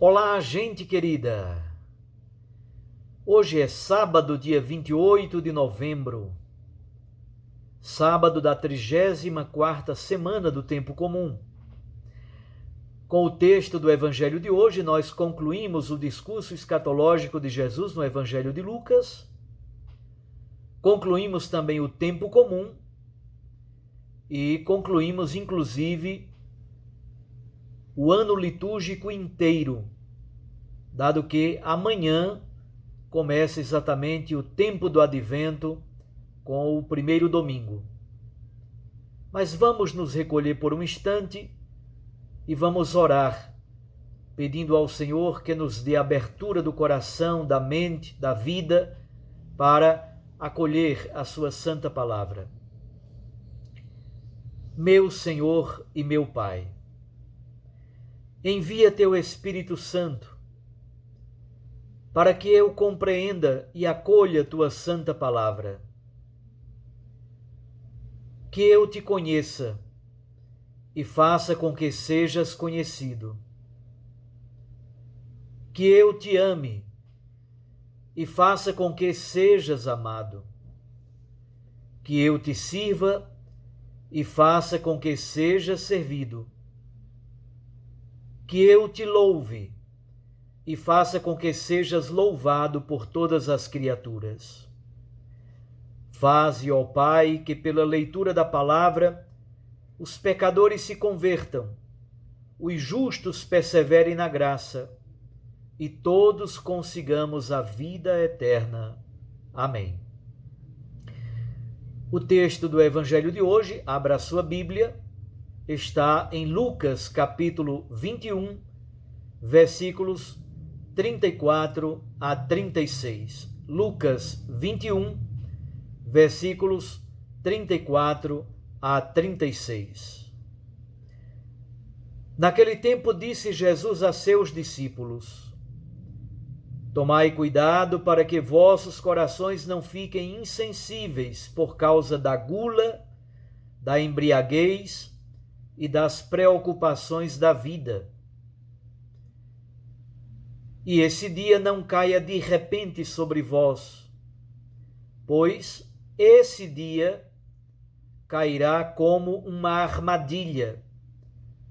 Olá, gente querida! Hoje é sábado, dia 28 de novembro, sábado da 34ª semana do Tempo Comum. Com o texto do Evangelho de hoje, nós concluímos o discurso escatológico de Jesus no Evangelho de Lucas, concluímos também o Tempo Comum e concluímos, inclusive, o ano litúrgico inteiro, dado que amanhã começa exatamente o tempo do Advento com o primeiro domingo. Mas vamos nos recolher por um instante e vamos orar, pedindo ao Senhor que nos dê abertura do coração, da mente, da vida, para acolher a sua santa palavra. Meu Senhor e meu Pai, envia teu Espírito Santo para que eu compreenda e acolha tua santa palavra. Que eu te conheça e faça com que sejas conhecido. Que eu te ame e faça com que sejas amado. Que eu te sirva e faça com que sejas servido. Que eu te louve e faça com que sejas louvado por todas as criaturas. Faze, ó Pai, que pela leitura da palavra os pecadores se convertam, os justos perseverem na graça e todos consigamos a vida eterna. Amém. O texto do Evangelho de hoje, abra a sua Bíblia, está em Lucas, capítulo 21, versículos 34 a 36. Lucas 21, versículos 34 a 36. Naquele tempo disse Jesus a seus discípulos: Tomai cuidado para que vossos corações não fiquem insensíveis por causa da gula, da embriaguez e das preocupações da vida. E esse dia não caia de repente sobre vós, pois esse dia cairá como uma armadilha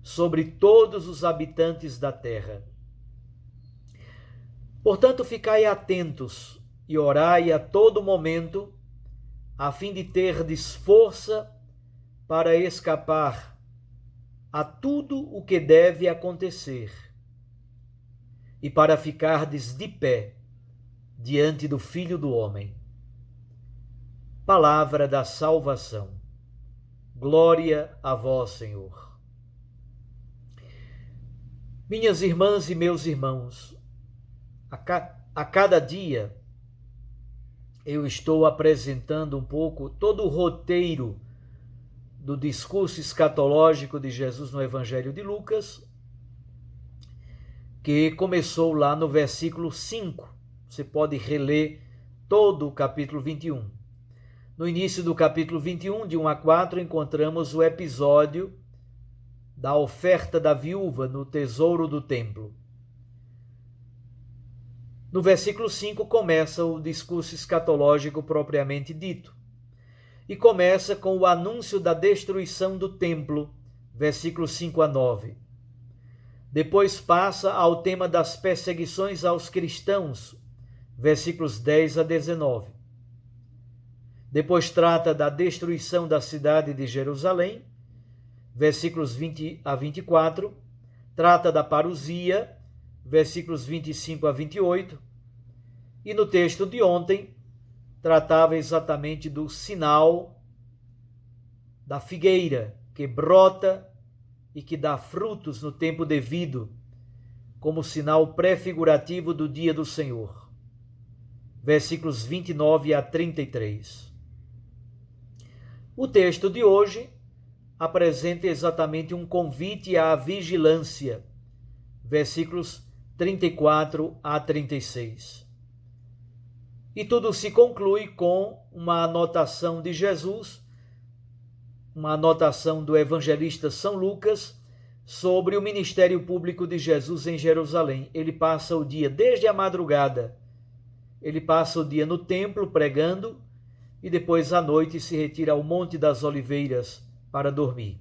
sobre todos os habitantes da terra. Portanto, ficai atentos e orai a todo momento, a fim de terdes força para escapar a tudo o que deve acontecer e para ficardes de pé diante do Filho do Homem. Palavra da salvação. Glória a vós, Senhor. Minhas irmãs e meus irmãos, a cada dia eu estou apresentando um pouco todo o roteiro do discurso escatológico de Jesus no Evangelho de Lucas, que começou lá no versículo 5. Você pode reler todo o capítulo 21. No início do capítulo 21, de 1 a 4, encontramos o episódio da oferta da viúva no tesouro do templo. No versículo 5 começa o discurso escatológico propriamente dito. E começa com o anúncio da destruição do templo, versículos 5 a 9. Depois passa ao tema das perseguições aos cristãos, versículos 10 a 19. Depois trata da destruição da cidade de Jerusalém, versículos 20 a 24. Trata da parousia, versículos 25 a 28. E no texto de ontem, tratava exatamente do sinal da figueira que brota e que dá frutos no tempo devido, como sinal prefigurativo do dia do Senhor. Versículos 29 a 33. O texto de hoje apresenta exatamente um convite à vigilância. Versículos 34 a 36. E tudo se conclui com uma anotação de Jesus, uma anotação do evangelista São Lucas, sobre o ministério público de Jesus em Jerusalém. Ele passa o dia, desde a madrugada, ele passa o dia no templo pregando e depois à noite se retira ao Monte das Oliveiras para dormir.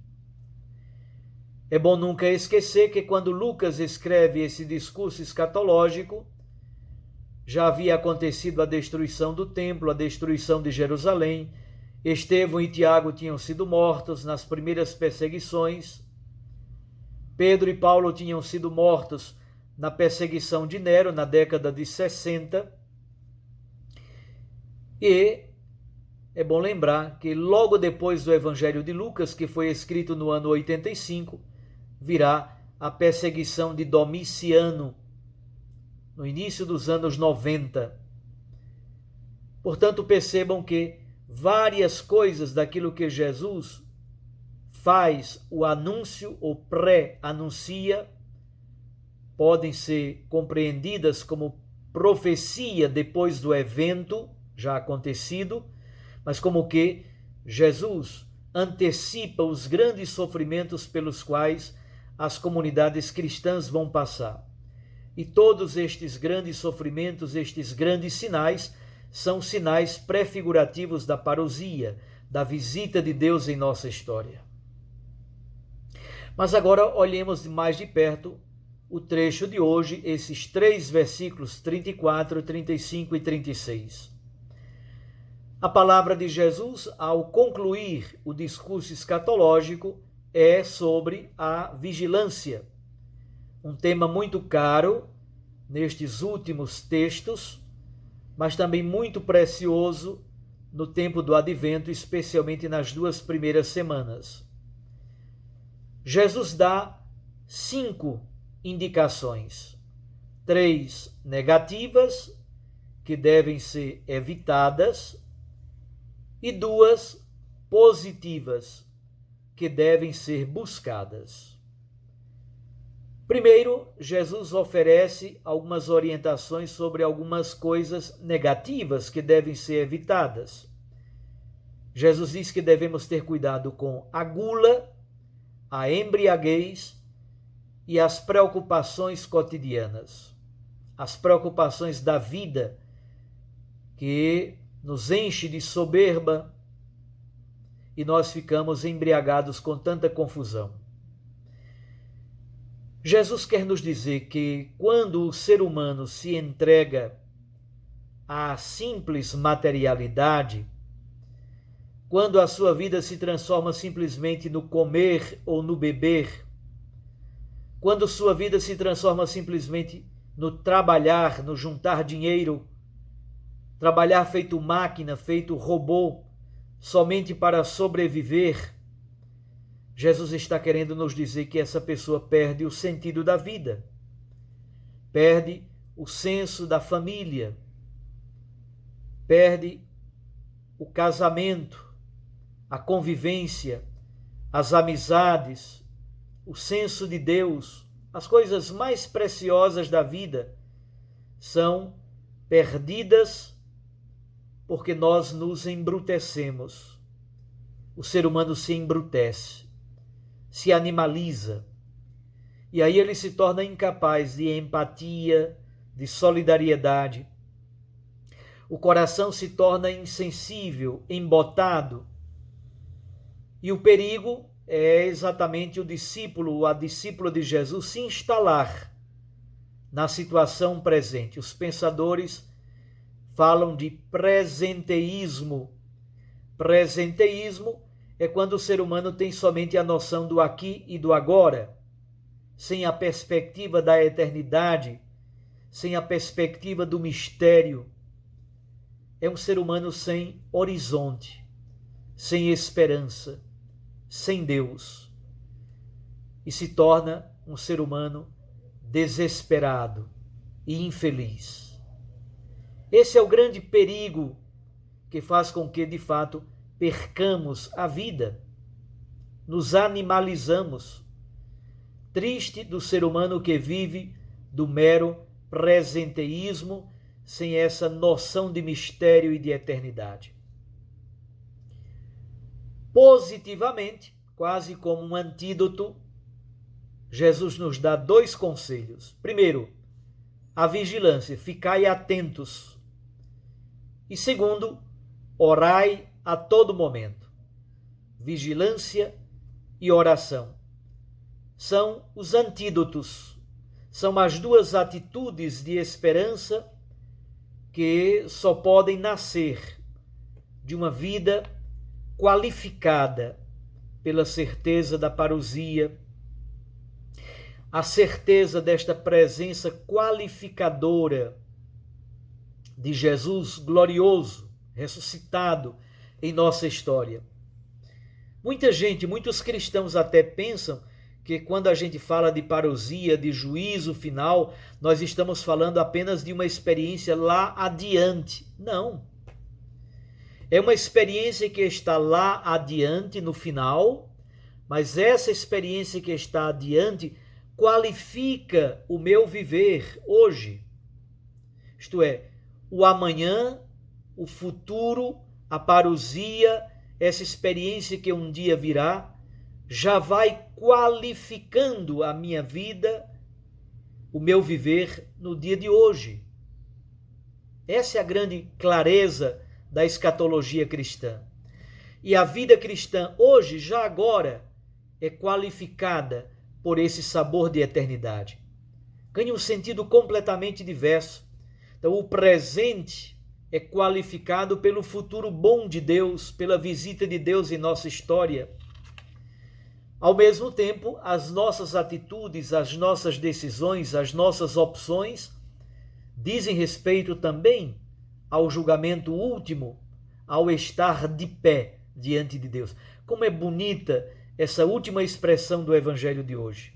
É bom nunca esquecer que quando Lucas escreve esse discurso escatológico, já havia acontecido a destruição do templo, a destruição de Jerusalém. Estevão e Tiago tinham sido mortos nas primeiras perseguições. Pedro e Paulo tinham sido mortos na perseguição de Nero, na década de 60. E é bom lembrar que logo depois do Evangelho de Lucas, que foi escrito no ano 85, virá a perseguição de Domiciano, no início dos anos 90. Portanto, percebam que várias coisas daquilo que Jesus faz o anúncio ou pré-anuncia podem ser compreendidas como profecia depois do evento já acontecido, mas como que Jesus antecipa os grandes sofrimentos pelos quais as comunidades cristãs vão passar. E todos estes grandes sofrimentos, estes grandes sinais, são sinais prefigurativos da parousia, da visita de Deus em nossa história. Mas agora olhemos mais de perto o trecho de hoje, esses 3 versículos 34, 35 e 36. A palavra de Jesus, ao concluir o discurso escatológico, é sobre a vigilância. Um tema muito caro nestes últimos textos, mas também muito precioso no tempo do advento, especialmente nas 2 primeiras semanas. Jesus dá 5 indicações, 3 negativas, que devem ser evitadas, e 2 positivas, que devem ser buscadas. Primeiro, Jesus oferece algumas orientações sobre algumas coisas negativas que devem ser evitadas. Jesus diz que devemos ter cuidado com a gula, a embriaguez e as preocupações cotidianas, as preocupações da vida que nos enche de soberba e nós ficamos embriagados com tanta confusão. Jesus quer nos dizer que quando o ser humano se entrega à simples materialidade, quando a sua vida se transforma simplesmente no comer ou no beber, quando sua vida se transforma simplesmente no trabalhar, no juntar dinheiro, trabalhar feito máquina, feito robô, somente para sobreviver, Jesus está querendo nos dizer que essa pessoa perde o sentido da vida, perde o senso da família, perde o casamento, a convivência, as amizades, o senso de Deus. As coisas mais preciosas da vida são perdidas porque nós nos embrutecemos. O ser humano se embrutece, se animaliza, e aí ele se torna incapaz de empatia, de solidariedade. O coração se torna insensível, embotado, e o perigo é exatamente o discípulo, a discípula de Jesus se instalar na situação presente. Os pensadores falam de presenteísmo. Presenteísmo é quando o ser humano tem somente a noção do aqui e do agora, sem a perspectiva da eternidade, sem a perspectiva do mistério. É um ser humano sem horizonte, sem esperança, sem Deus, e se torna um ser humano desesperado e infeliz. Esse é o grande perigo que faz com que, de fato, percamos a vida, nos animalizamos. Triste do ser humano que vive do mero presenteísmo, sem essa noção de mistério e de eternidade. Positivamente, quase como um antídoto, Jesus nos dá dois conselhos. Primeiro, a vigilância, ficai atentos. E segundo, orai a todo momento. Vigilância e oração são os antídotos, são as duas atitudes de esperança que só podem nascer de uma vida qualificada pela certeza da parousia, a certeza desta presença qualificadora de Jesus glorioso, ressuscitado em nossa história. Muita gente, muitos cristãos até pensam que quando a gente fala de parousia, de juízo final, nós estamos falando apenas de uma experiência lá adiante. Não. É uma experiência que está lá adiante no final, mas essa experiência que está adiante qualifica o meu viver hoje. Isto é, o amanhã, o futuro, a parousia, essa experiência que um dia virá, já vai qualificando a minha vida, o meu viver no dia de hoje. Essa é a grande clareza da escatologia cristã. E a vida cristã hoje, já agora, é qualificada por esse sabor de eternidade. Ganha um sentido completamente diverso. Então, o presente é qualificado pelo futuro bom de Deus, pela visita de Deus em nossa história. Ao mesmo tempo, as nossas atitudes, as nossas decisões, as nossas opções dizem respeito também ao julgamento último, ao estar de pé diante de Deus. Como é bonita essa última expressão do Evangelho de hoje.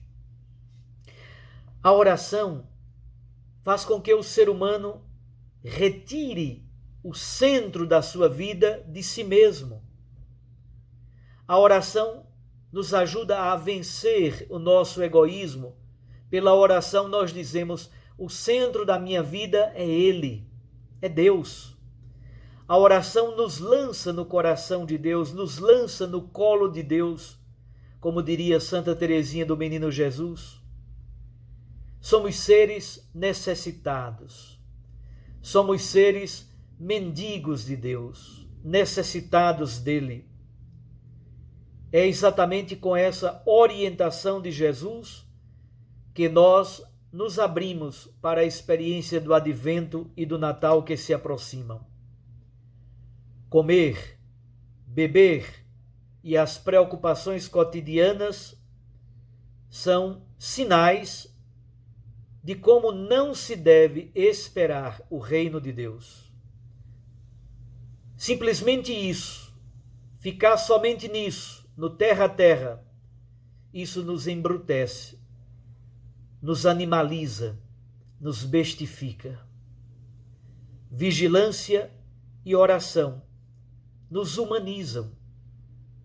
A oração faz com que o ser humano retire o centro da sua vida de si mesmo. A oração nos ajuda a vencer o nosso egoísmo. Pela oração nós dizemos: o centro da minha vida é Ele, é Deus. A oração nos lança no coração de Deus, nos lança no colo de Deus, como diria Santa Teresinha do Menino Jesus. Somos seres necessitados, somos seres mendigos de Deus, necessitados dele. É exatamente com essa orientação de Jesus que nós nos abrimos para a experiência do Advento e do Natal que se aproximam. Comer, beber e as preocupações cotidianas são sinais de como não se deve esperar o reino de Deus. Simplesmente isso, ficar somente nisso, no terra a terra, isso nos embrutece, nos animaliza, nos bestifica. Vigilância e oração nos humanizam,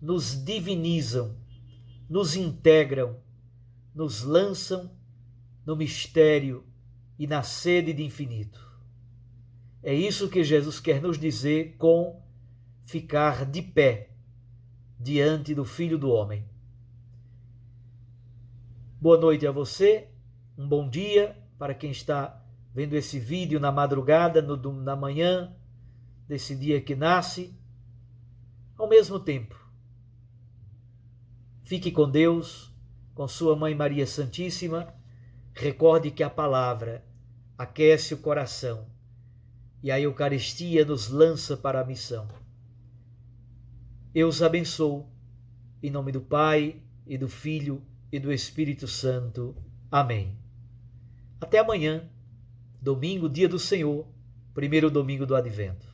nos divinizam, nos integram, nos lançam no mistério e na sede de infinito. É isso que Jesus quer nos dizer com ficar de pé diante do Filho do Homem. Boa noite a você, um bom dia para quem está vendo esse vídeo na madrugada, na manhã desse dia que nasce. Ao mesmo tempo, fique com Deus, com sua Mãe Maria Santíssima. Recorde que a palavra aquece o coração e a Eucaristia nos lança para a missão. Eu os abençoo, em nome do Pai, e do Filho, e do Espírito Santo. Amém. Até amanhã, domingo, dia do Senhor, primeiro domingo do Advento.